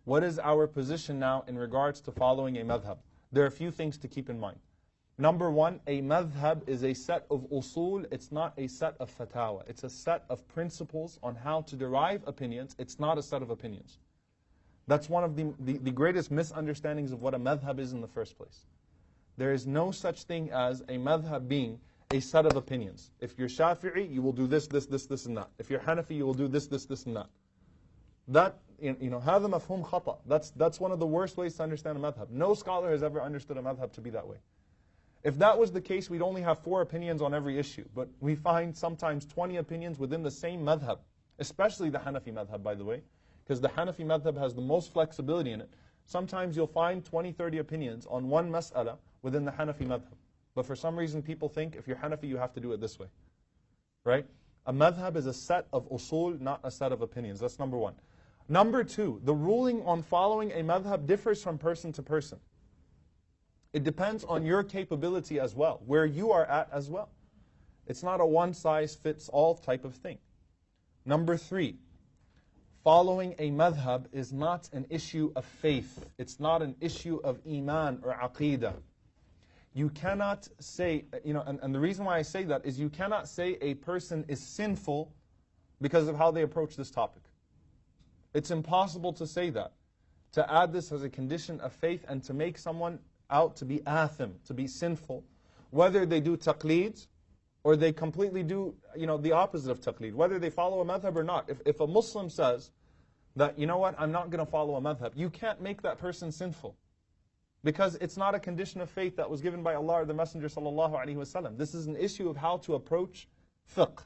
What is our position now in regards to following a madhab? There are a few things to keep in mind. Number one, a madhab is a set of usul, it's not a set of fatawa. It's a set of principles on how to derive opinions, it's not a set of opinions. That's one of the greatest misunderstandings of what a madhab is in the first place. There is no such thing as a madhab being a set of opinions. If you're Shafi'i, you will do this, this, this, this, and that. If you're Hanafi, you will do this, this, this, and that. That, هذا مفهوم خطأ. That's one of the worst ways to understand a madhab. No scholar has ever understood a madhab to be that way. If that was the case, we'd only have 4 opinions on every issue. But we find sometimes 20 opinions within the same madhab, especially the Hanafi madhab, by the way, because the Hanafi madhab has the most flexibility in it. Sometimes you'll find 20, 30 opinions on one mas'ala within the Hanafi madhab. But for some reason, people think if you're Hanafi, you have to do it this way. Right? A madhab is a set of usul, not a set of opinions. That's number one. Number two, the ruling on following a madhab differs from person to person. It depends on your capability as well, where you are at as well. It's not a one-size-fits-all type of thing. Number three, following a madhab is not an issue of faith. It's not an issue of iman or aqeedah. You cannot say, and the reason why I say that is you cannot say a person is sinful because of how they approach this topic. It's impossible to say that. To add this as a condition of faith and to make someone out to be athim, to be sinful, whether they do taqleed or they completely do the opposite of taqleed, whether they follow a madhab or not. If a Muslim says that, you know what, I'm not going to follow a madhab, you can't make that person sinful. Because it's not a condition of faith that was given by Allah or the Messenger sallallahu alaihi wasallam. This is an issue of how to approach fiqh.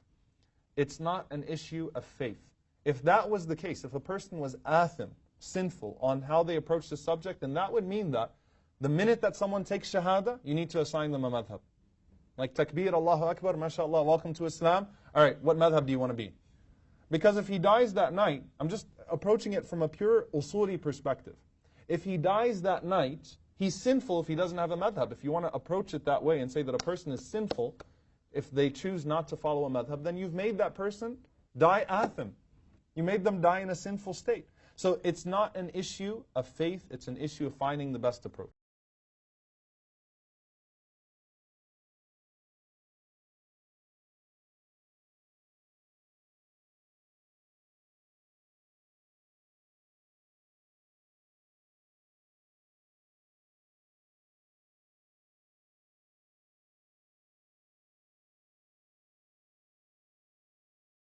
It's not an issue of faith. If that was the case, if a person was athim, sinful on how they approach the subject, then that would mean that the minute that someone takes shahada, you need to assign them a madhab. Like takbir, Allahu Akbar, mashallah, welcome to Islam. All right, what madhab do you want to be? Because if he dies that night, I'm just approaching it from a pure usuli perspective. If he dies that night, he's sinful if he doesn't have a madhab. If you want to approach it that way and say that a person is sinful if they choose not to follow a madhab, then you've made that person die athim. You made them die in a sinful state. So it's not an issue of faith, it's an issue of finding the best approach.